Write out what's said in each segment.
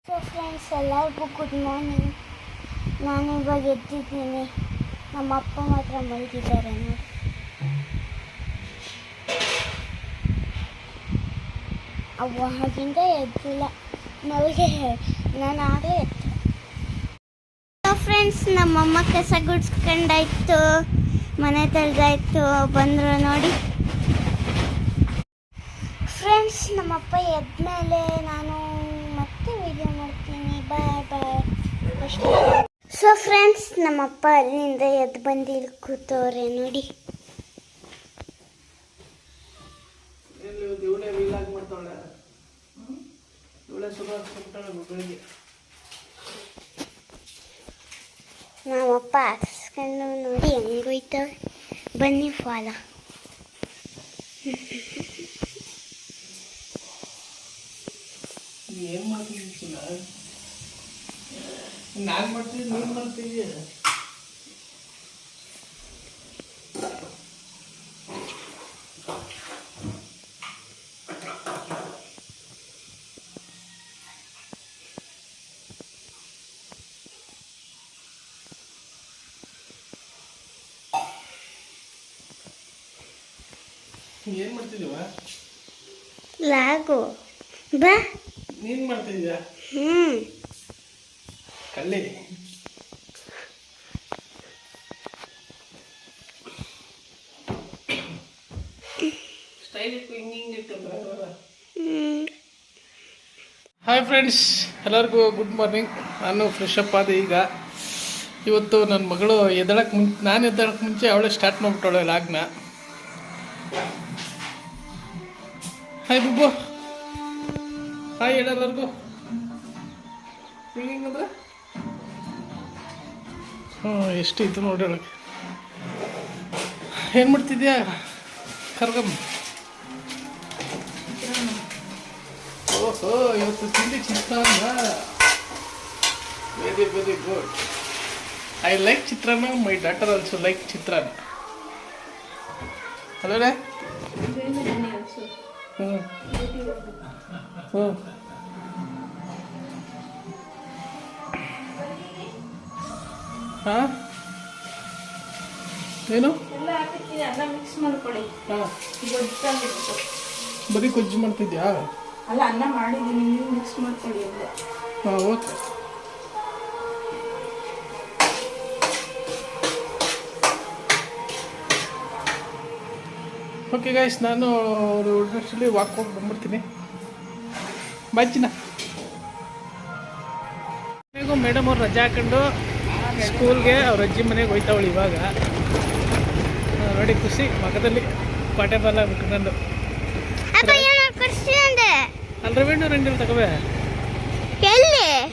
So friends ಎಲ್ಲರಿಗೂ good morning. ನಾನು ಇವಾಗ ಎದ್ದಿದ್ದೀನಿ. ನಮ್ಮ ಅಪ್ಪ ಮಾತ್ರ ಮಲಗಿದ್ದಾರೆ ನೋಡಿ. ಅವಾಗಿಂದ ಎದ್ದಿಲ್ಲ, ಮಲಗೆ ನಾನು ಆಗಲೇ ಎದ್ದು. ಸೊ ಫ್ರೆಂಡ್ಸ್, ನಮ್ಮಮ್ಮ ಕಸ ಗುಡ್ಸ್ಕೊಂಡಾಯ್ತು, ಮನೆ ತೊಳೆದಾಯ್ತು, ಬಂದರು ನೋಡಿ. ಫ್ರೆಂಡ್ಸ್, ನಮ್ಮಪ್ಪ ಎದ್ಮೇಲೆ ನಾನು ಮತ್ತೆ ವಿಡಿಯೋ ಮಾಡ್ತೀನಿ. ಬಾಯ್ ಬಾಯ್ ಅಷ್ಟೇ. ಸೊ ಫ್ರೆಂಡ್ಸ್, ನಮ್ಮಪ್ಪ ಅಲ್ಲಿಂದ ಎದ್ದು ಬಂದು ಇಲ್ಲಿ ಕೂತವ್ರೆ ನೋಡಿ. ನಮ್ಮಪ್ಪ ಹಾಕ್ಸ್ಕೊಂಡು ನೋಡಿ ಹೆಂಗೋಯ್ತವೆ. ಬನ್ನಿ ಫಾಲ. ಏನು ಮಾಡ್ತಿದ್ದಿಲ್ಲ, ನಾನು ಮಾಡ್ತಿದ್ದೆ, ನೀನು ಮಾಡ್ತಿದ್ದೀಯ. ಏನು ಮಾಡ್ತಿದ್ದೀವ? ಲಾಗು ಬಾ. ನೀನು ಮಾಡ್ತಿದ್ಯಾ? ಕಲ್ಲಿ ಹಾಯ್ ಫ್ರೆಂಡ್ಸ್, ಎಲ್ಲರಿಗೂ ಗುಡ್ ಮಾರ್ನಿಂಗ್. ನಾನು ಫ್ರೆಶ್ ಅಪ್ ಆದೆ ಈಗ. ಇವತ್ತು ನನ್ನ ಮಗಳು ನಾನು ಎದ್ದಳಕ್ಕೆ ಮುಂಚೆ ಅವಳೇ ಸ್ಟಾರ್ಟ್ ಮಾಡಿಬಿಟ್ಟವಳೆ ಲಾಗ್ನ. ಹಾಯ್ ಬುಬ್ಬು, ಹಾಯ್ ಹೇಳಲ್ಲರಿಗೂ. ಹಿಂಗಂದ್ರೆ ಎಷ್ಟು ಇತ್ತು ನೋಡಿ ಒಳಗೆ. ಏನು ಮಾಡ್ತಿದ್ಯಾ ಕರ್ಗಮ್ಮ? ಓಹೋ, ಇವತ್ತು ತಿಂಡಿ chitranna. Very very good. I like chitranna. My daughter also like chitranna. ಅಲ್ಲೇ ಹಾಂ, ಏನು ಬರೀ ಕೊಜ್ಜು ಮಾಡ್ತಿದ್ಯಾ? ಅಲ್ಲ, ಅನ್ನ ಮಾಡಿದ್ದೀನಿ, ನೀವು ಮಿಕ್ಸ್ ಮಾಡ್ಕೊಳ್ಳಿ. ಹಾಂ, ಓಕೆ. ಓಕೆ ಗೈಸ್, ನಾನು ಆ್ಯಕ್ಚುಲಿ ವಾಕ್ ಹೋಗಿ ಬಂದ್ಬಿಡ್ತೀನಿ. ಬಾಯ್ಚಿನ ಮೇಡಮ್ ಅವ್ರು ರಜೆ ಹಾಕೊಂಡು ಸ್ಕೂಲ್ಗೆ ಅವ್ರ ಅಜ್ಜಿ ಮನೆಗೆ ಹೋಯ್ತಾವಳು ಇವಾಗ. ನೋಡಿ ಖುಷಿ ಮಗದಲ್ಲಿ ಪಾಟೆ ಬಾಲ ಬಿಟ್ಕೊಂಡು. ಅಲ್ಲಿ ರವೀಣ್ಣ ರಂಡಿ ತಗೋಬೇ.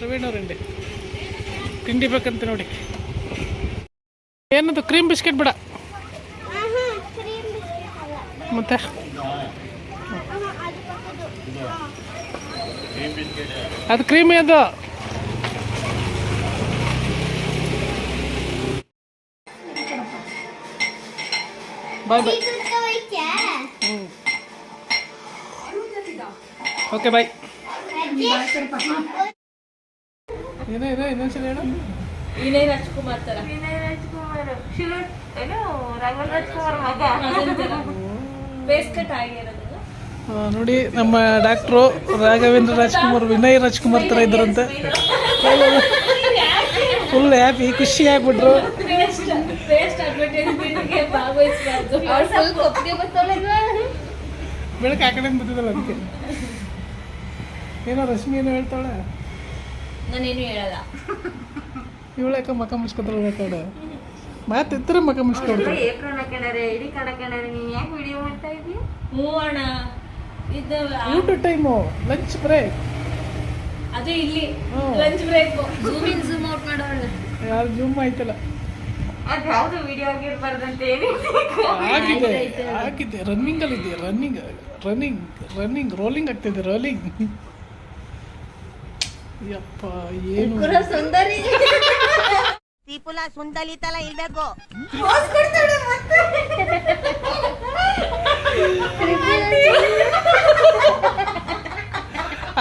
ರವೀಣ್ಣ ರಂಡಿ ತಿಂಡಿ ಬೇಕಂತ ನೋಡಿ. ಏನದು ಕ್ರೀಮ್ ಬಿಸ್ಕೆಟ್ ಬಿಡ ಮತ್ತೆ ಅದು ಕ್ರೀಮಿ ಅದು. Bye bye. Okay bye. ಏನೋ ಇನ್ನೊಂದ್ಸಲ ಹೇಳು. ವಿನಯ್ ರಾಜ್ಕುಮಾರ್ ತರ. ವಿನಯ್ ರಾಜ್ಕುಮಾರ್ ಏನು ರಾಘವ ರಾಜ್ಕುಮಾರ್ ಮಗ. ಫೇಸ್ ಕಟ್ ಆಗಿರೋದು ನೋಡಿ. ನಮ್ಮ ಡಾಕ್ಟ್ರು ರಾಘವೇಂದ್ರ ರಾಜ್ಕುಮಾರ್ ವಿನಯ್ ರಾಜ್ಕುಮಾರ್ ಥರ ಇದ್ದಾರಂತೆ. ಫುಲ್ ಹ್ಯಾಪಿ, ಖುಷಿ ಆಗ್ಬಿಟ್ರು. ಬೆಳಗ್ಗೆ ಆ ಕಡೆ ಬರ್ತಿದ್ದಲ್ಲ ಅದಕ್ಕೆ. ಏನೋ ರಶ್ಮಿ ಏನೋ ಹೇಳ್ತಾಳೆ. ನಾನೇನು ಹೇಳಲ್ಲ. ಇವಳ್ಯಾಕ ಮಕ ಮುಚ್ಕೊತಾಳೆ ಕಡೆ ಮಾತಿದ್ರೆ ಮಕ ಮುಚ್ಕೊಳ್ತಾರೆ. ಇಡೀ ಕಡಕಣರೆ ನೀವು ಯಾಕೆ ವಿಡಿಯೋ ಮಾಡ್ತಾ ಇದೀಯ? ಮೂವಣ ಇದು ಊಟ ಟೈಮು, ಲಂಚ್ ಬ್ರೇಕ್. ಅದು ಇಲ್ಲಿ lunch break. Zoom in zoom out ಮಾಡೋಣ. ಯಾರು ಜೂಮ್ ಆಯ್ತಲ್ಲ, ಅದು ಯಾವುದು ವಿಡಿಯೋ ಆಗಿರ್ಬಾರ್ದಂತೆ. ಆಗಿದೆ ರನ್ನಿಂಗಲ್ಲಿದೆ. ರನ್ನಿಂಗ್ ರೋಲಿಂಗ್ ಆಗ್ತಿದೆ. ರೋಲಿಂಗ್. ಯಪ್ಪ ಏನು ಸುಂದರಿ. ದೀಪುಲ ಸುಂದಲಿ ತಲ ಇರ್ಬೇಕು.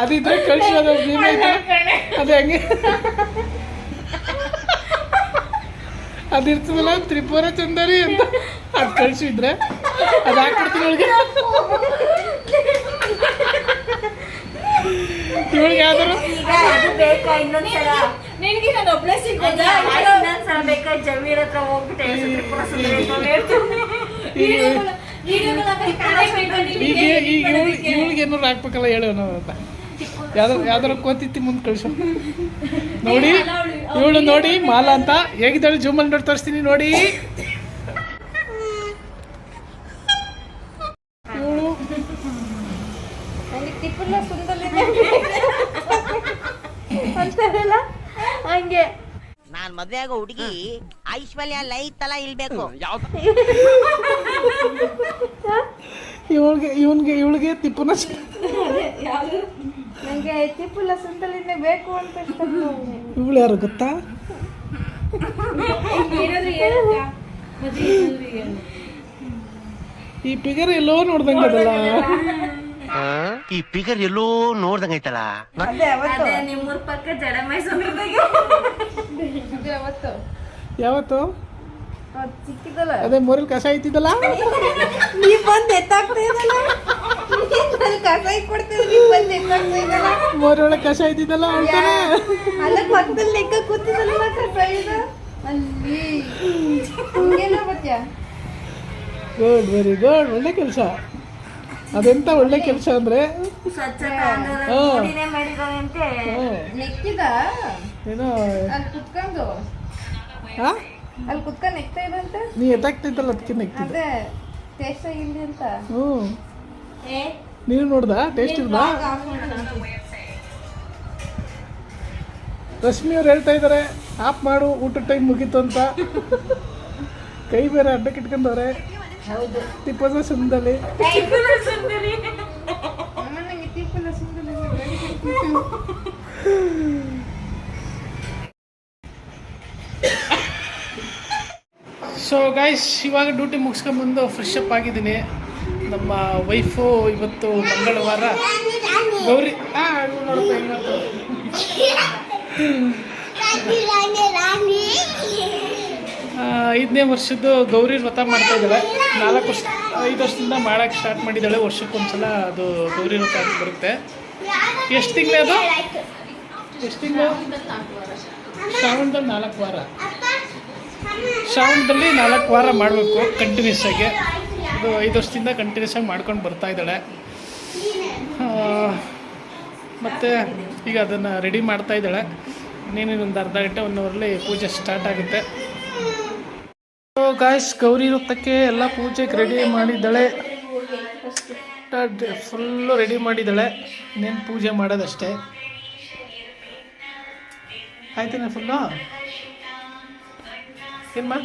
ಅದಿದ್ರೆ ಕಳ್ಸೋದು. ಅದೇ ಹಂಗೆ ಅದಿರ್ತದಲ್ಲ ತ್ರಿಪುರ ಚಂದರಿ ಅಂತ ಅದು ಕಳಿಸಿದ್ರೆ ಅದು ಹಾಕ್ಬಿಡ್ತೀನಿ ಅವಳಿಗೆ. ಇವಳಿಗೆ ಯಾವ್ದಾರು ಈಗ ಅದು ಬೇಕಾ ಇನ್ನೊಂದ್ಸಲ ನಿನಗೆ ನಾನು ಒಬ್ಳೆ ಸಿಗೋದಾ ಇನ್ನೊಂದ್ಸಲ ಬೇಕಾ ಜಮೀರ್ ಹತ್ರ ಹೋಗ್ಬಿಟ್ಟು ತ್ರಿಪುರ ಸುಂದರಿ ಅಂತ ಹೇಳ್ತೀನಿ. ಈಗ ಇವಳಿಗೆ ಏನಾರು ಹಾಕ್ಬೇಕಲ್ಲ ಹೇಳು ಅಂತ ಯಾವ್ದಾರು ಕೋತಿತ್ತಿ ಮುಂದೆ ಕಳಿಸು. ನೋಡಿ ಇವಳು ನೋಡಿ ಮಾಲಾ ಅಂತ ಹೇಗಿದ್ದಾಳೆ ಜೂಮಲ್ಲಿ ನೋಡಿ ತೋರಿಸ್ತೀನಿ ನೋಡಿ. ಇವಳು ತ್ರಿಪುರ ಸುಂದರಿ ಅಂತಾರಲ್ಲ ಹಂಗೆ ನಾನ್ ಮದ್ವೆ ಆಗೋ ಹುಡುಗಿ ಐಶ್ವರ್ಯ ಲೈ ತಲ ಇಲ್ಬೇಕು. ಇವಳಿಗೆ ತಿಪ್ಪುನ ನಂಗೆ ತ್ರಿಪುರ ಸುಂದರಿನೇ ಬೇಕು ಅಂತ ಇವಳು ಯಾರು ಗೊತ್ತಾ? ಈ ಫಿಗರ್ ಎಲ್ಲೋ ನೋಡ್ದಂಗೆ ಅದಲ್ಲ. ಈ ಫಿಗರ್ ಎಲ್ಲೋ ನೋಡ್ದಂಗೈತಲ್ಲ. ಅದೇ ನಿಮ್ಮೂರ್ ಪಕ್ಕ ಜಡಮೈ ಸುಂದರದಾಗ ಯಾವತ್ತು ಸಿಕ್ಕಿದಲ್ಲ ಅದೇ ಮೋರಲ್ಲಿ ಕಸ ಐತಿದ್ದಲ್ಲ. ನೀ ಬಂದು ಎತ್ತಾಕ್ತಾ ಇದಲ್ಲ ಕಸ ಕೊಡ್ತಿದ್ದೆ ನೀ ಬಂದು ಎತ್ತಾಕ್ತಾ ಇದಲ್ಲ ಮೋರೊಳಗೆ ಕಸ ಐತಿದ್ದಲ್ಲ ಅಂತಾನೆ. ಅಲ್ಲ ಪಕ್ಕದಲ್ಲಿ ಲೆಕ್ಕ ಕೂತಿದಲ್ಲ ಕಸ ಇದೆ ಅಲ್ಲಿ ಹಿಂಗೆಲ್ಲ ಬರ್ತೀಯ. ಗುಡ್ ವೆರಿ ಗುಡ್ ಒಳ್ಳೆ ಕೆಲಸ. ಅದೆಂತ ಒಳ್ಳೆ ಕೆಲಸ ಅಂದ್ರೆ ನೆಕ್ಕಿದ ಏನೋ ಅಲ್ಲಿ ಕುತ್ಕೊಂಡು ಹಾ ಅಲ್ಲಿ ಕುತ್ಕೊಂಡು ನೆಕ್ತಾ ಇದಂತ ನೀ ಎತ್ತಾಗ್ತಿದ್ದಲ್ಲ ಅದಕ್ಕೆ ನೆಕ್ತಿದ್ದ. ಅದೇ ಟೇಸ್ಟ್ ಆಗಿಲ್ಲ ಅಂತ ಹ್ಞೂ ನೀನು ನೋಡ್ದ ಟೇಸ್ಟ್ ಇಲ್ದ? ರಶ್ಮಿ ಅವ್ರು ಹೇಳ್ತಾ ಇದ್ದಾರೆ ಆಫ್ ಮಾಡು ಊಟದ ಟೈಮ್ ಮುಗೀತು ಅಂತ. ಕೈ ಬೇರೆ ಅಡ್ಡಕ್ಕೆ ಇಟ್ಕೊಂಡವ್ರೆ. ತಿಪ್ಪದ ಸುಂದಲಿ ನಂಗೆ ತ್ರಿಪುರ ಸುಂದರಿ ಸೊ ಗೈಸ್ ಇವಾಗ ಡ್ಯೂಟಿ ಮುಗಿಸ್ಕೊಂಬಂದು ಫ್ರೆಶ್ ಅಪ್ ಆಗಿದ್ದೀನಿ. ನಮ್ಮ ವೈಫು ಇವತ್ತು ಮಂಗಳವಾರ ಗೌರಿ ನೋಡಪ್ಪ ಹೆಂಗ 5ನೇ ವರ್ಷದ್ದು ಗೌರಿ ವ್ರತ ಮಾಡ್ತಾ ಇದ್ದಾಳೆ. 5 ವರ್ಷದಿಂದ ಮಾಡೋಕ್ಕೆ ಸ್ಟಾರ್ಟ್ ಮಾಡಿದ್ದಾಳೆ. ವರ್ಷಕ್ಕೊಂದ್ಸಲ ಅದು ಗೌರಿ ವ್ರತ ಅಂತ ಬರುತ್ತೆ. ಎಷ್ಟು ತಿಂಗಳು ಅದು? ಎಷ್ಟು ತಿಂಗಳು? ಶ್ರಾವಣದಲ್ಲಿ 4 ವಾರ. ಶ್ರಾವಣದಲ್ಲಿ 4 ವಾರ ಮಾಡಬೇಕು ಕಂಟಿನ್ಯೂಸ್ ಆಗಿ. ಅದು 5 ವರ್ಷದಿಂದ ಕಂಟಿನ್ಯೂಸ್ ಆಗಿ ಮಾಡ್ಕೊಂಡು ಬರ್ತಾ ಇದ್ದಾಳೆ. ಮತ್ತು ಈಗ ಅದನ್ನು ರೆಡಿ ಮಾಡ್ತಾ ಇದ್ದಾಳೆ. ಇನ್ನೇನೊಂದು ಅರ್ಧ ಗಂಟೆ 1 ಅವರಲ್ಲಿ ಪೂಜೆ ಸ್ಟಾರ್ಟ್ ಆಗುತ್ತೆ. ಸೊ ಗಾಯ್ಸ್ ಗೌರಿ ವೃತ್ತಕ್ಕೆ ಎಲ್ಲ ಪೂಜೆಗೆ ರೆಡಿ ಮಾಡಿದ್ದಾಳೆ. ಫುಲ್ಲು ರೆಡಿ ಮಾಡಿದ್ದಾಳೆ. ಇನ್ನೇನು ಪೂಜೆ ಮಾಡೋದಷ್ಟೇ. ಆಯ್ತಾನೆ ಫುಲ್ಲು ಏನ್ಮಾ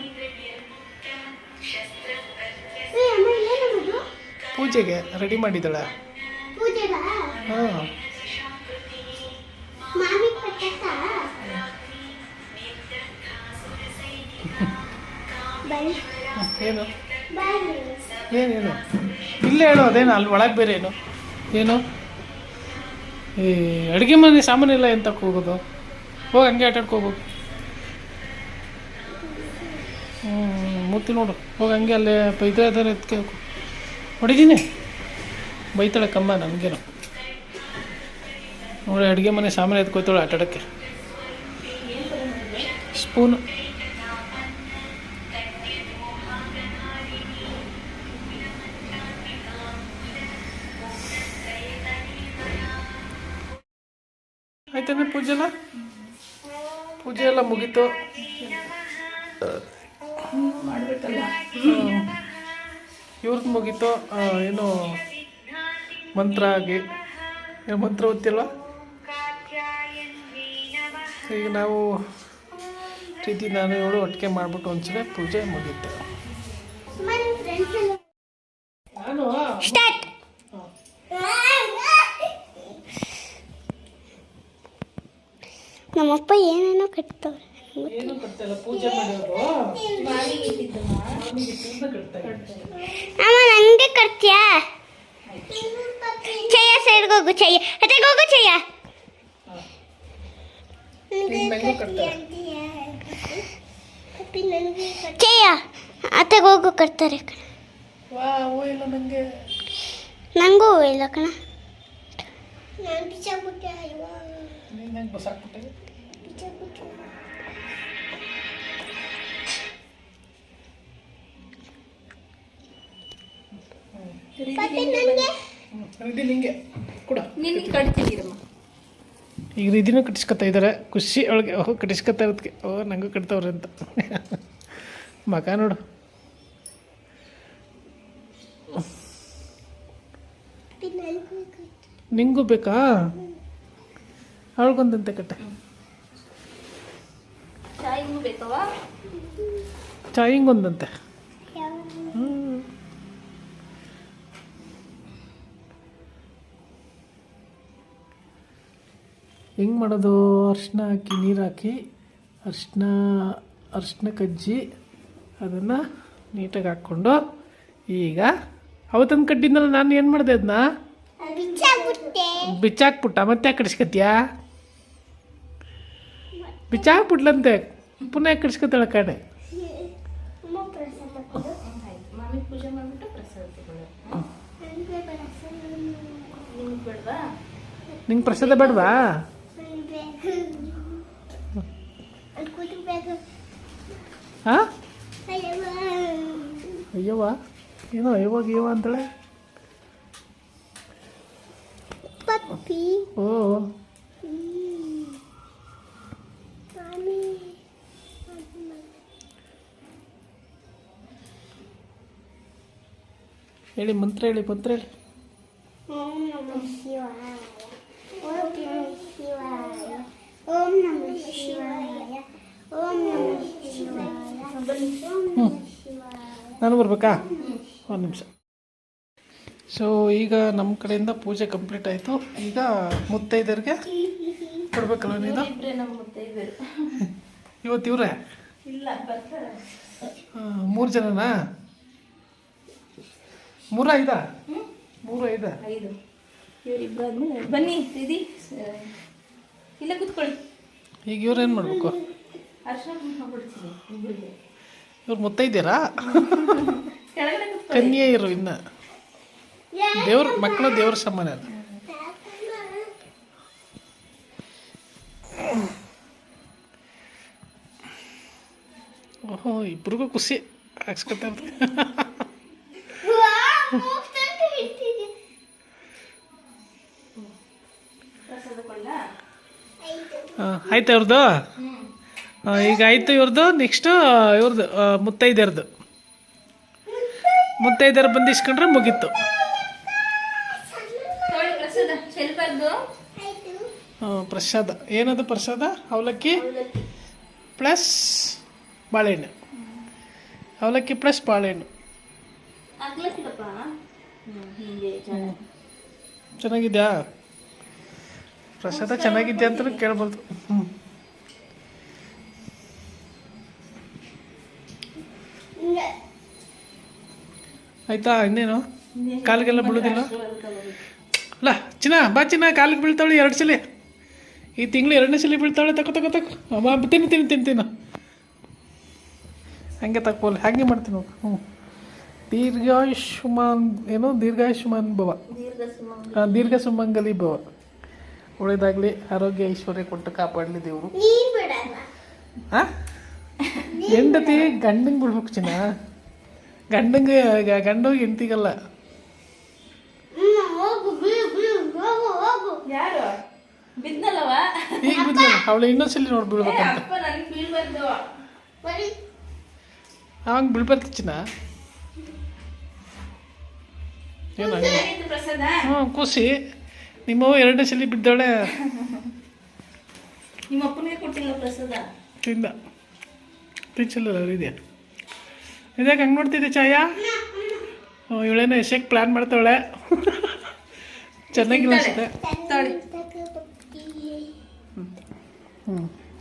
ಪೂಜೆಗೆ ರೆಡಿ ಮಾಡಿದ್ದಾಳೆ. ಹಾಂ ಏನು ಏನೇನು ಇಲ್ಲೇ ಹೇಳು. ಅದೇನು ಅಲ್ಲಿ ಒಳಗೆ ಬೇರೆ ಏನು ಏನು ಈ ಅಡುಗೆ ಮನೆ ಸಾಮಾನೆಲ್ಲ ಎಂತಕ್ಕೆ ಹೋಗೋದು? ಹೋಗಿ ಹಂಗೆ ಆಟಾಡ್ಕೋಬೋದು. ಮುತ್ತಿ ನೋಡು ಹೋಗಿ ಹಂಗೆ ಅಲ್ಲೇ ಇದ್ರೆ ಎತ್ಕೆ ಹೊಡಿತೀನಿ. ಬೈತಾಳೆ ಕಮ್ಮ ನನಗೇನು ನೋಡಿ. ಅಡುಗೆ ಮನೆ ಸಾಮಾನು ಎತ್ಕೋತಾಳೆ ಆಟಾಡೋಕ್ಕೆ. ಸ್ಪೂನು ಆಯ್ತಾನೆ. ಪೂಜೆ ಎಲ್ಲ ಮುಗೀತು. ಇವ್ರದ್ದು ಮುಗೀತು. ಏನು ಮಂತ್ರ ಆಗಿ ಮಂತ್ರ ಓದ್ತಿಲ್ವ? ಈಗ ನಾವು ಪ್ರೀತಿ ನಾನು ಇವಳು ಒಟ್ಟಿಗೆ ಮಾಡಿಬಿಟ್ಟು ಒಂದ್ಸಲ ಪೂಜೆ ಮುಗೀತು. ನಾನು ನಮ್ಮಪ್ಪ ಏನೇನೋ ಕಟ್ತವ್ರೆ. ಏನು ಕಟ್ತಾಯಿಲ್ಲ, ಪೂಜೆ ಮಾಡೋರು ಅಮ್ಮ ನಂಗೆ ಕಟ್ತೀಯಾ? ಚಯ್ಯ ಸೈಡ್ಗೆ ಹೋಗು. ಚಯ್ಯ ಅತೆಗೆ ಹೋಗು. ಚಯ್ಯ ಮ್ಯಾಂಗೋ ಕಟ್ತಾರೆ. ಚೇಯ ಅತ್ತೆಗೆ ಹೋಗು ಕಟ್ತಾರೆ ಕಣ. ವಾ ಹೂ ಇಲ್ಲ ನನಗೆ. ನನಗೂ ಇಲ್ಲ ಕಣ. ನೀನು ನಂಗೆ ಬಸಾಕ್ಬಿಟ್ಟೆ. ಇದು ನಿಂಗೆ ಕೊಡ. ನಿನಗೆ ಕಟ್ತಿದ್ದೀರಮ್ಮ. ಈಗ ರೀತಿನೂ ಕಟ್ಟಿಸ್ಕೊತಾ ಇದ್ದಾರೆ, ಖುಷಿ ಅವಳಿಗೆ. ಓಹೋ ಕಟ್ಟಿಸ್ಕೊತಾ ಇರೋದಕ್ಕೆ, ಓ ನನಗೂ ಕಟ್ತವ್ರೆ ಅಂತ. ಮಗ ನೋಡು. ನಿಂಗೂ ಬೇಕಾ? ಅವಳಿಗೊಂದಂತೆ ಕಟ್ಟೆ. ಚಾಯಿಂಗು ಬೇಕವಾ? ಚಾಯಿಂಗೊಂದಂತೆ. ಹೆಂಗೆ ಮಾಡೋದು? ಅರಿಶಿನ ಹಾಕಿ, ನೀರು ಹಾಕಿ, ಅರಿಶಿನ ಕಜ್ಜಿ ಅದನ್ನು ನೀಟಾಗಿ ಹಾಕ್ಕೊಂಡು, ಈಗ ಅವತ್ತೊಂದು ಕಡ್ಡಿದ್ನಲ್ಲ ನಾನು ಏನು ಮಾಡಿದೆ ಅದನ್ನ ಬಿಚ್ಚಾಕ್ಬಿಟ್ಟ. ಮತ್ತೆ ಯಾಕೆ ಕಡಿಸ್ಕತ್ತೀಯಾ? ಬಿಚ್ಚಾಕ್ಬಿಟ್ಲಂತೆ, ಪುನಃ ಯಾಕೆ ಕಡಿಸ್ಕೊತಾಳೆ ಕಡೆ. ಮಾಮಿ ಪೂಜೆ ಮಾಡಿಬಿಟ್ಟು ಪ್ರಸಾದ ತಗೊಳ್ಳ. ನಿಮ್ಗೆ ಬೇಡವಾ? ನಿಂಗೆ ಪ್ರಸಾದ ಬೇಡವಾ? ಹಾಂ ಅಯ್ಯವ್ವ, ಏನೋ ಅಯ್ಯವ್ವ ಅಂತಾಳೆ. ಓ ಹೇಳಿ, ಮಂತ್ರ ಹೇಳಿ, ಮಂತ್ರ ಹೇಳಿ. ಓಂ ನಮಃ ಶಿವಾಯ, ಓಂ ನಮಃ ಶಿವಾಯ, ಓಂ ನಮಃ ಶಿವಾಯ, ಓಂ ನಮಃ ಶಿವಾಯ, ಓಂ ನಮಃ ಶಿವಾಯ. ನಾನು ಬರ್ಬೇಕಾ? ಒಂದು ನಿಮಿಷ. ಸೊ ಈಗ ನಮ್ಮ ಕಡೆಯಿಂದ ಪೂಜೆ ಕಂಪ್ಲೀಟ್ ಆಯಿತು. ಈಗ ಮುತ್ತೈದರಿಗೆ ಕೊಡ್ಬೇಕಲ್ಲ ನೀನು? ಇಬ್ಬರೇ ನಮ್ಮ ಮುತ್ತೈದರು. ಇವತ್ತು ಇವರೇ ಇಲ್ಲ, ಬರ್ತಾರೆ. 3 ಜನನಾ? 3 5? 3 5. 5 ಇವರಿಬ್ಬರು ಆದ್ಮೇಲೆ ಬನ್ನಿ ದೀದಿ. ಇಲ್ಲ ಕೂತ್ಕೊಳ್ಳಿ. ಈಗ ಇವ್ರೇನು ಮಾಡಬೇಕು? ಅರ್ಶನ ಕುಂಕುಮ ಕೊಡ್ತೀನಿ ಇಬ್ಬರಿಗೆ. ಇವ್ರು ಮುತ್ತೈದ್ಯಾರಾ? ಕೆಳಗಡೆ ಕೂತ್ಕೊಳ್ಳಿ. ಕನ್ಯೆ ಇರು ಇನ್ನು. ದೇವ್ರ ಮಕ್ಕಳು ದೇವ್ರ ಸಮಾನ ಅಲ್ಲ. ಓಹೋ ಇಬ್ರಿಗೂ ಖುಷಿ ಹಾಕ್ಸ್ಕೊತಾ ಇರ್ತಾರೆ. ಪ್ರಸಾದ ಕೊಳ್ಳ. ಆಯ್ತು ಇವ್ರದ್ದು. ಈಗ ಆಯಿತು ಇವ್ರದ್ದು. ನೆಕ್ಸ್ಟು ಇವ್ರದ್ದು ಮುತ್ತೈದೆಯರ್ದು. ಮುತ್ತೈದೆಯರು ಬಂದು ಇಸ್ಕೊಂಡ್ರೆ ಮುಗೀತು. ತಗೊಳ್ಳಿ ಪ್ರಸಾದ. ಚೆಲ್ಬಾರ್ದು. ಪ್ರಸಾದ ಏನದು? ಪ್ರಸಾದ ಅವಲಕ್ಕಿ ಪ್ಲಸ್ ಬಾಳೆಹಣ್ಣು. ಅವಲಕ್ಕಿ ಪ್ಲಸ್ ಬಾಳೆಹಣ್ಣು. ಆಗ್ಲಕ್ಕಿಲ್ಲಪ್ಪ. ಹಿಂಗೆ ಚೆನ್ನಾಗಿದ್ಯಾ? ಪ್ರಸಾದ ಚೆನ್ನಾಗಿದ್ಯಾ ಅಂತಲೂ ಕೇಳ್ಬೋದು. ಆಯ್ತಾ? ಇನ್ನೇನು ಕಾಲಿಗೆಲ್ಲ ಬೀಳೋದಿಲ್ಲ ಅಲ್ಲ? ಚಿನ್ನ ಬಾ ಚಿನ್ನ, ಕಾಲಿಗೆ ಬೀಳ್ತಾವಳಿ 2 ಸಲ. ಈ ತಿಂಗಳು 2ನೇ ಸಲ ಬೀಳ್ತಾವಳೆ. ತಗೋ ತಿನ್ನು. ಹಂಗೆ ತಗೋಲ್ಲ, ಹಾಗೆ ಮಾಡ್ತೀನಿ ನೋಡು. ದೀರ್ಘಾಯುಷ್ಮಾನ್ ಏನೋ ದೀರ್ಘಾಯುಷ್ಮಾನ್ ಭವ, ದೀರ್ಘ ಸುಮಂಗಲಿ ಭವ. ಒಳ್ಳೇದಾಗಲಿ, ಆರೋಗ್ಯ ಐಶ್ವರ್ಯ ಕೊಟ್ಟು ಕಾಪಾಡಲಿ ದೇವರು. ಹಾಂ ಹೆಂಡತಿ ಗಂಡಂಗೆ ಬಿಡ್ಬೇಕು ಚಿನ್ನ. ಗಂಡು ಹೆಂಡತಿಗಲ್ಲ. ಯಾರು ಬಿದ್ನಲ್ಲವಾ? ಈಗ ಬಿದ್ದ ಅವಳು ಇನ್ನೊಂದ್ಸಲಿ ನೋಡಿ ಬೀಳ್ಬೇಕಂತ. ಅಪ್ಪ ನನಗೆ ಬೀಳ್ಬಾರ್ದು. ಅವಾಗ ಬೀಳ್ಬಾರ್ದು ಚಿನ್ನ. ಚೆನ್ನಾಗಿತ್ತು ಪ್ರಸಾದ. ಹ್ಞೂ ಖುಷಿ. ನಿಮ್ಮವ್ವ 2ನೇ ಸಲ ಬಿದ್ದವಳೆ. ನಿಮ್ಮ ಅಪ್ಪನಿಗೆ ಕೊಟ್ಟಿಲ್ಲ ಪ್ರಸಾದ? ತಿಂದ ತಿನ್ಸಲ್ಲ ಇದೆಯಾ? ಇದಾಗ ಹಂಗೆ ನೋಡ್ತಿದ್ದೆ ಚಾಯ. ಇವಳೇನೋ ಎಷ್ಟಕ್ಕೆ ಪ್ಲ್ಯಾನ್ ಮಾಡ್ತಾವಳೆ. ಚೆನ್ನಾಗಿಲ್ಲ ಅನಿಸುತ್ತೆ. ತಗೊಳ್ಳಿ.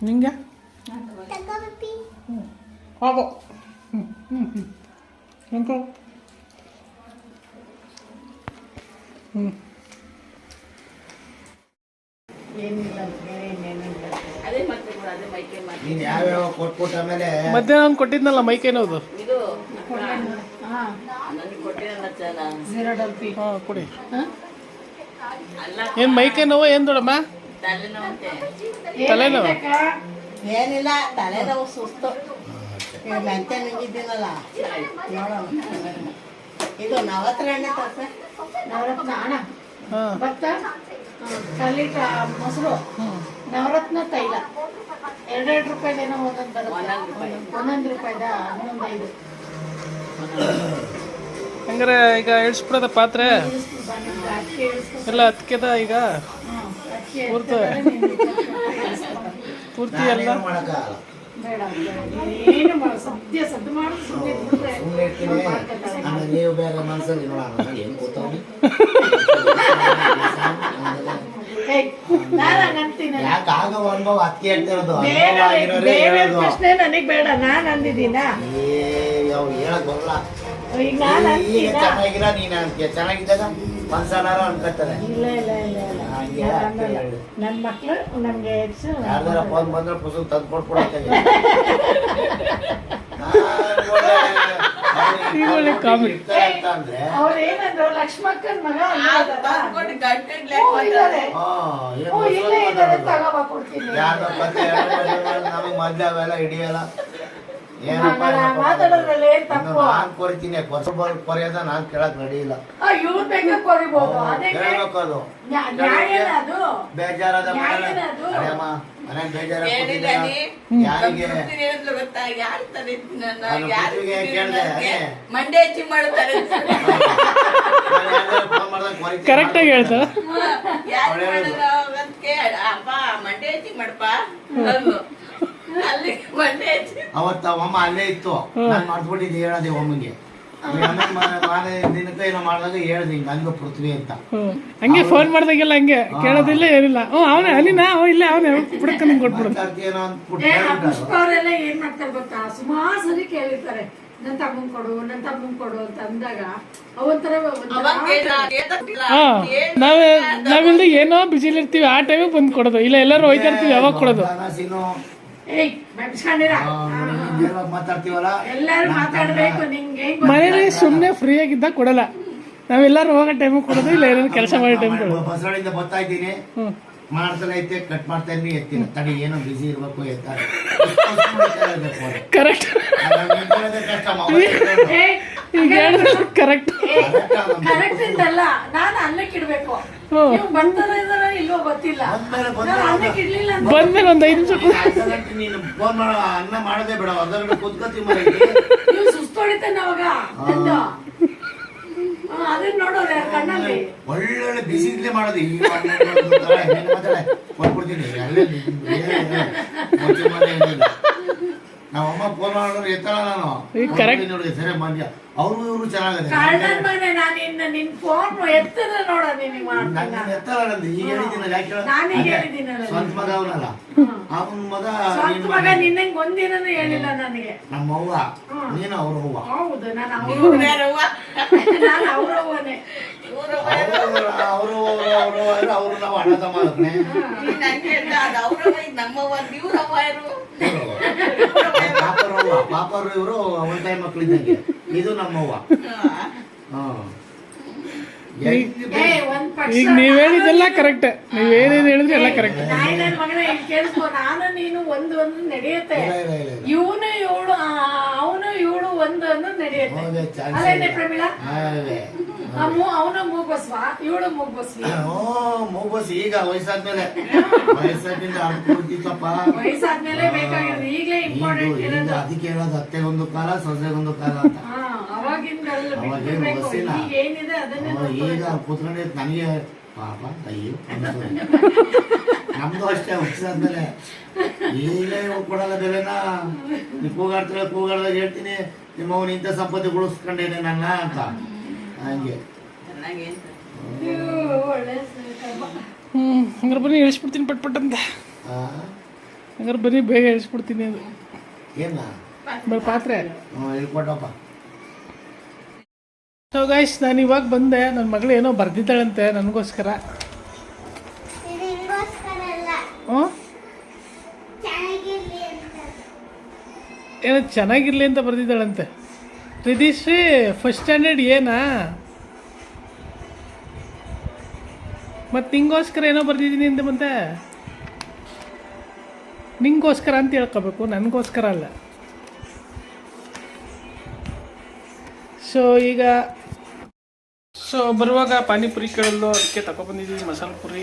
ನಿಂಗೆ ಹೋಗೋ. ನಿಂಕೋ. ಅದೇ ಅದೇ ಮತ್ತೆ ಕೊಡು, ಅದೇ ಮೈಕೈ ಮಾಡಿ ನೀನ್ ಯಾವ್ಯಾವ ಕೊಟ್ಬಿಟ್ಟು ಆಮೇಲೆ ಮಧ್ಯಾಹ್ನ ಅವ್ನು ಕೊಟ್ಟಿದ್ನಲ್ಲ ಮೈಕೇನೋದು. ಇದು ನನಗೆ ಕೊಟ್ಟಿರಲ್ಲ ಚೆನ್ನಾಗಿ ಹಾಂ ಕೊಡಿ. ಅಲ್ಲ ಏನು ಮೈಕೈ ನೋವು ಏನು ದೊಡ್ಡಮ್ಮ? ತಲೆನೋವಂತೆ ತಲೆನೋವು. ಏನಿಲ್ಲ ತಲೆನೋವು ಸುಸ್ತು ಮೆಂತೆ ನುಂಗಿದ್ದೀನಲ್ಲ ನೋಡೋಣ ಇದು ನವತ್ರ ಎಣ್ಣೆ ತರ್ಸ ನವರತ್ನ ಅಣ್ಣ ಹಾಂ ಭತ್ತ ಕಲ್ಲಿಟ ಮೊಸರು ನವರತ್ನ ತೈಲ 2 ರೂಪಾಯಿದೇನೋ ಒಂದೊಂದು ಬರುತ್ತೆ. 1 ರೂಪಾಯಿದ 11 ಹಂಗಾರೆ ಈಗ ಇಳಿಸ್ಬಿಡೋದ ಪಾತ್ರೆ ಅಕ್ಕಿ ಎಲ್ಲ ಹತ್ಕೆದ ಈಗ ಪೂರ್ತಿ ಎಲ್ಲ ಮಾಡಕ್ಕಾಗಲ್ಲ. ಬೇಡ ಏನು ಸದ್ಯ ಸದ್ದು ಮಾಡೋದು ಸುಮ್ಮನೆ ಬಿಟ್ರೆ ಸುಮ್ಮನೆ ಇರ್ತೀನಿ. ಆಮೇಲೆ ನೀವು ಬೇರೆ ಮನಸ್ಸಲ್ಲಿ ನೋಡೋಣ ಏನು ಗೊತ್ತಾಗಿ ನಾನು ಹಂಗಂತೀನಿ ಯಾಕೆ ಆಗೋ ಅನುಭವ ಅದಕ್ಕೆ ಹೇಳ್ತಾ ಇರೋದು. ಬೇರೆ ಅನುಭವ ಆಗಿರೋರೇ ಬೇರೆ ಹೇಳೋದು. ಪ್ರಶ್ನೆ ನನಗೆ ಬೇಡ ನಾನು ಅಂದಿದ್ದೀನ ಅವ್ರು ಹೇಳಕ್ ಬರಲ್ಲ. ಈಗ ನಾನು ಈಗ ಅಂತೀನ ಚೆನ್ನಾಗಿಲ್ಲ ನೀನ್ ಅಂತೀಯ, ಚೆನ್ನಾಗಿದ್ದಾಗ ಮನ್ಸನಾರು ಅನ್ಕೋತಾರೆ. ಇಲ್ಲ ಇಲ್ಲ ಇಲ್ಲ ಇಲ್ಲ ಹಂಗೆ ನಾನು ಅದಕ್ಕೆ ಅನ್ನಲ್ಲ. ಹೇಳು. ನನ್ನ ಮಕ್ಳು ನಮ್ಗೆ ಹೆಚ್ಚು ಯಾರ್ದಾರ ಫೋನ್ ಬಂದ್ರೆ ಪುಸ್ತಕ ತಂದು ಕೊಟ್ಬಿಡಕ್ಕೆ ಅಂದ್ರೆ ಅವ್ರು ಏನಂದ್ರು ಲಕ್ಷ್ಮಕ್ಕನ್ ಮಗ ತಂದ್ಕೊಂಡು ಗಂಟೆಗ್ಲೇ ಇದ್ದಾರೆ ಏನು ಇಲ್ಲೇ ಇದ್ದಾರೆ ತಗೋಬಾ ಕೊಡ್ತೀನಿ ಯಾರ್ದೋ ಕತೆ ನಮಗ್ ಮದ್ವೆ ಅವೆಲ್ಲ ಹಿಡಿಯಲ್ಲ. ಏನಪ್ಪ ಮಾತಾಡೋದ್ರಲ್ಲಿ ಏನ್ ತಪ್ಪು ನಾನ್ ಕೊರಿತೀನಿ, ಕೊರೆಯೋದ ನಾನ್ ಕೇಳಕ್ ರೆಡಿ ಇಲ್ಲ. ಇವ್ರು ಬೇಕಾ ಕೊರಿಬೋದು ಅದೇ ಕೇಳ್ಬೇಕು ಅದು. ನ್ಯಾಯನ ಅದು ಬೇಜಾರಾದ ನ್ಯಾಯನ ಅದು ಮನೆಗ್ ಬೇಜಾರ ಹೇಳಿದಾನೆ ಯಾರಿಗೆ ಗೊತ್ತಾ ಯಾರು ತಾರೆ ನಾನು ಪೃಥ್ವಿಗೆ ಕೇಳ್ದೆ, ಅದೇ. ಮಂಡೆ ಹೆಚ್ಚಿ ಮಾಡ್ತಾರೆ ಫೋನ್ ಮಾಡ್ದಾಗ ಕೊರಿತೀನಿ. ಕರೆಕ್ಟಾಗಿ ಹೇಳ್ತಾ ಯಾರು ಮಾಡಲ್ಲ ಅದಕ್ಕೆ ಅಪ್ಪ ಮಂಡೆ ಹೆಚ್ಚಿ ಮಾಡಪ್ಪ ಅಂದ್ರು. ಅಲ್ಲಿ ಮಂಡೆ ಹೆಚ್ಚಿ ಅವತ್ತ ಅಮ್ಮ ಅಲ್ಲೇ ಇತ್ತು, ನಾನ್ ಮಾಡ್ಬಿಟ್ಟಿದ್ದೆ ಹೇಳದೆ ಒಮ್ಮಿಗೆ. ಮಾನೆ ದಿನಕ್ಕ ಏನೋ ಮಾಡಿದಾಗ ಹೇಳ್ದೆ ಹಿಂಗ ಹಂಗ ಪೃಥ್ವಿ ಅಂತ. ಹಂಗೆ ಫೋನ್ ಮಾಡ್ದಾಗೆಲ್ಲ ಹಂಗೆ ಕೇಳೋದಿಲ್ಲ ಏನಿಲ್ಲ. ಅವನೇ ಅಲ್ಲಿನ ಇಲ್ಲ ಅವನೇ ಬಿಡಕ್ಕ ನಿಂಗೆ ಕೊಟ್ಬಿಡು. ಮಾತಾಡ್ತೀಯೇನೋ ಅಂದ್ಬಿಟ್ಟು ಆ ಹೇಳ್ಬಿಟ್ರು. ಪುಷ್ಪ ಅವರೆಲ್ಲ ಏನ್ ಮಾಡ್ತಾರೆ ಗೊತ್ತಾ ಸುಮಾರು ಸರಿ ಕೇಳಿರ್ತಾರೆ ನನ್ ತಮ್ಮನ್ ಕೊಡು ನನ್ ತಮ್ಮನ್ ಕೊಡು ಅಂತ ಅಂದಾಗ ಅವೊಂಥರ ಅವಾಗ ಕೇಳ್ದ ಹಾಂ ನಾವಿಲ್ದೆ ಏನೋ ಬಿಸಿಲಿ ಇರ್ತೀವಿ ಆ ಟೈಮಿಗೆ ಬಂದು ಕೊಡೋದು. ಇಲ್ಲ ಎಲ್ಲರೂ ಹೋಯ್ತಾ ಇರ್ತೀವಿ ಯಾವಾಗ ಕೊಡೋದು. ಧನಸೀನು, ಏಯ್ ಬೆಬ್ಸ್ಕೊಂಡಿರ ನೀವೆಲ್ಲ ಮಾತಾಡ್ತೀವಲ್ಲ, ಎಲ್ಲಾರು ಮಾತಾಡ್ಬೇಕು ನಿಂಗೆ ಹೆಂಗ್ ಮನೇಲಿ ಸುಮ್ಮನೆ ಫ್ರೀ ಆಗಿದ್ದಾಗ ಕೊಡಲ್ಲ. ನಾವೆಲ್ಲರೂ ಹೋಗೋ ಟೈಮಿಗೆ ಕೊಡೋದು, ಇಲ್ಲ ಏನಾದ್ರು ಕೆಲಸ ಮಾಡೋ ಟೈಮ್ ಕೊಡೋದು. ಬಸವಳಿಂದ ಬರ್ತಾ ಇದ್ದೀನಿ, ಮಾಡ್ತಾನೆ ಐತೆ ಕಟ್ ಮಾಡ್ತಾ ಇದ್ದೀನಿ, ಎತ್ತಿನ ತಡಿ ಏನೋ ಬಿಸಿ ಇರ್ಬೇಕು ಎತ್ತಾರೆ ಕರೆಕ್ಟ್ ಕಷ್ಟ. ಈಗ ಹೇಳಿದ್ರೆ ಕರೆಕ್ಟ್. ಕರೆಕ್ಟ್ ಇಂದಲ್ಲ ನಾನು ಅನ್ನಕ್ಕೆ ಇಡ್ಬೇಕು ನೀವು ಬರ್ತಾರ ಇದಾರ ಇಲ್ವೋ ಗೊತ್ತಿಲ್ಲ ನಾನು ಅನ್ನಕ್ಕೆ ಇಡ್ಲಿಲ್ಲ ಅಂತ ಬಂದ್ಮೇಲೆ ಒಂದು 5 ನಿಮಿಷ ನೀನು ಫೋನ್ ಮಾಡೋ ಅನ್ನ ಮಾಡೋದೇ ಬೇಡ, ಅದರ ಕುತ್ಕೋತಿ ಮರಿ. ನೀವು ಸುಸ್ತು ಹೊಡಿತಾನೆ ಅವಾಗ ಅಂದು ಅದನ್ನ ನೋಡೋರು ಯಾರ ಕಣ್ಣಲ್ಲಿ ಒಳ್ಳೊಳ್ಳೆ ಬಿಸಿ ಇಡ್ಲಿ ಮಾಡೋದು. ಈಗ ಮಾತಾಡ ಕೊಟ್ಬಿಡ್ತೀನಿ ಅಲ್ಲೇ ನಾವಮ್ಮ ಫೋನ್ ಮಾಡೋರು ಎತ್ತಲ್ಲ ನಾನು ನೋಡಿ ಸರಿ ಮಂಡ್ಯ ಅವ್ರು ಇವರು ಚೆನ್ನಾಗದೆ ಕಳ್ಳನ್ ಮನೆ ನಾನು ನಿನ್ ಫೋನ್ ಎತ್ತಿದ್ರೆ ನೋಡ ನಿನಗೆ ಮಾಡ್ತೀನಿ ನಾನು ಎತ್ತಲ್ಲ ನಂದು ಈಗ ಹೇಳಿದ್ದೀನಲ್ಲ, ಯಾಕೆ ನಾನೀಗ ಹೇಳಿದ್ದೀನಲ್ಲ ಸ್ವಂತ ಮಗ ಅವನಲ್ಲ ಅವನ ಮಗ. ಸ್ವಂತ ಮಗ ನಿನ್ನಂಗೆ ಒಂದಿನೂ ಹೇಳಿಲ್ಲ ನನಗೆ. ನಮ್ಮ ಅವ್ವ ನೀನು ಅವ್ರ ಅವ್ವ. ಹೌದು ನಾನು ಅವ್ರವ್ವನೇ. ಅವರು ನಾವು ಅಣ್ಣ ತಮ್ಮ ನಮ್ಮವ್ವ ಇವ್ರವ್ವ ಯಾರು ಪಾಪರು ಇವರು ಅವನ ತಾಯಿ ಮಕ್ಕಳಿದ್ದಂಗೆ. ಇದು ನಮ್ಮವ್ವ. ಈಗ ನೀವ್ ಹೇಳಿದ್ದೆಲ್ಲ ಕರೆಕ್ಟ್. ನೀವ್ ಏನೇನು ಹೇಳಿದ್ರೆ ಎಲ್ಲ ಕರೆಕ್ಟ್. ನನ್ನ ಮಗನ ಇಲ್ಲಿ ಕೇಳಿಸ್ಕೊ ನಾನು ನೀನು ಒಂದು ನಡೆಯುತ್ತೆ. ಇವನು ಇವಳು ಅವನು ಇವಳು ಒಂದು ನಡೆಯುತ್ತೆ. ಅಲ್ಲೇನೆ ಪ್ರಮೀಳಾ ಅವನು ಮೂಗ್ಬಸ್ವ ಇವಳು ಮೂಗ್ಬಸ್ವಿ. ಮೂಗ್ಬಸ್ ಈಗ ವಯಸ್ಸಾದ್ಮೇಲೆ ವಯಸ್ಸಾದ್ಮೇಲೆ ಅನ್ಕೊಡ್ತಿತ್ತಪ್ಪ. ವಯಸ್ಸಾದ್ಮೇಲೆ ಬೇಕಾಗಿರೋದು ಈಗಲೇ ಇಂಪಾರ್ಟೆಂಟ್ ಇರೋದು. ಅದಕ್ಕೆ ಹೇಳೋದು ಅತ್ತೆಗೊಂದು ಕಾಲ ಸೊಸೆಗೊಂದು ಕಾಲ ಅಂತ. ಅವಾಗಿಂದಲ್ಲ ಅವಾಗೇನು ಬಸ್ಸಿಲ್ಲ. ಈಗ ಏನಿದೆ ಅದನ್ನೇ ಈಗ ಕೂತ್ಕೊಂಡೆ ನನಗೆ ಪಾಪ ಅಯ್ಯೋ ನಮ್ದು ಅಷ್ಟೇ ವಯಸ್ಸಾದ್ಮೇಲೆ ಈಗಲೇ ಕೊಡಲ್ಲ ಬೆಲೆನ. ನೀವು ಕೂಗಾಡ್ದಾಗ ಹೇಳ್ತೀನಿ ನಿಮ್ಮ ಅವನು ಇಂಥ ಸಂಪತ್ತಿ ಉಳಿಸ್ಕೊಂಡೇನೆ ನನ್ನ ಅಂತ ಹಂಗೆ. ಒಳ್ಳೆ ಹಂಗಾರೆ ಬನ್ನಿ ಇಳಿಸ್ಬಿಡ್ತೀನಿ ಪಟ್ ಅಂತ. ಹಂಗಾರೆ ಬನ್ನಿ ಬೇಗ ಇಳಿಸ್ಬಿಡ್ತೀನಿ. ಅದು ಏನ ಬರೀ ಪಾತ್ರೆ ಹೇಳ್ಕೊಟ್ಟಪ್ಪ. ಸೊ ಗೈಸ್ ನಾನು ಇವಾಗ ಬಂದೆ. ನನ್ನ ಮಗಳು ಏನೋ ಬರ್ದಿದ್ದಾಳಂತೆ ನನಗೋಸ್ಕರ. ಇದು ನಿಂಗೋಸ್ಕರ ಅಲ್ಲ, ಹ್ಞೂ ಚೆನ್ನಾಗಿರ್ಲಿ ಅಂತ. ಏನೋ ಚೆನ್ನಾಗಿರಲಿ ಅಂತ ಬರೆದಿದ್ದಾಳಂತೆ. ರಿದಿಶ್ರೀ ಫಸ್ಟ್ ಸ್ಟ್ಯಾಂಡರ್ಡ್ ಏನಾ? ಮತ್ತು ನಿಂಗೋಸ್ಕರ ಏನೋ ಬರ್ದಿದ್ದೀನಿ ಅಂತ ಮತ್ತೆ ನಿಂಗೋಸ್ಕರ ಅಂತ ಹೇಳ್ಕೋಬೇಕು, ನನಗೋಸ್ಕರ ಅಲ್ಲ. ಸೊ ಬರುವಾಗ ಪಾನಿಪುರಿ ಕೇಳಲು ಅದಕ್ಕೆ ತಗೊಬಂದಿದ್ದೀವಿ ಮಸಾಲೆ ಪುರಿ.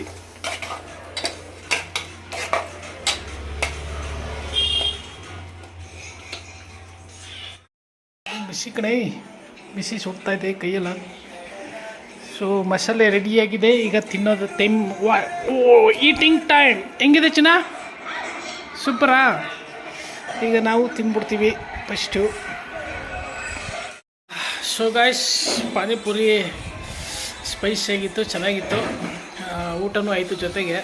ಬಿಸಿ ಕಡೆ ಬಿಸಿ ಸುಡ್ತಾ ಇದೆ ಕೈಯೆಲ್ಲ. ಸೊ ಮಸಾಲೆ ರೆಡಿಯಾಗಿದೆ, ಈಗ ತಿನ್ನೋದು ಟೈಮ್. Eating time. ಹೆಂಗಿದೆ ಚಿನ್ನ? ಸೂಪರಾ? ಈಗ ನಾವು ತಿಂದ್ಬಿಡ್ತೀವಿ ಫಸ್ಟು. ಸೊ ಗಾಯ್ಸ್, ಪಾನಿಪುರಿ ಸ್ಪೈಸಿಯಾಗಿತ್ತು, ಚೆನ್ನಾಗಿತ್ತು, ಊಟನೂ ಆಯಿತು ಜೊತೆಗೆ.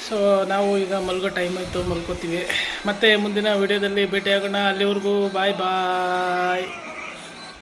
ಸೊ ನಾವು ಈಗ ಮಲ್ಗೋ ಟೈಮ್ ಆಯಿತು, ಮಲ್ಕೋತೀವಿ. ಮತ್ತು ಮುಂದಿನ ವಿಡಿಯೋದಲ್ಲಿ ಭೇಟಿಯಾಗೋಣ. ಅಲ್ಲಿವರೆಗೂ ಬಾಯ್ ಬಾಯ್.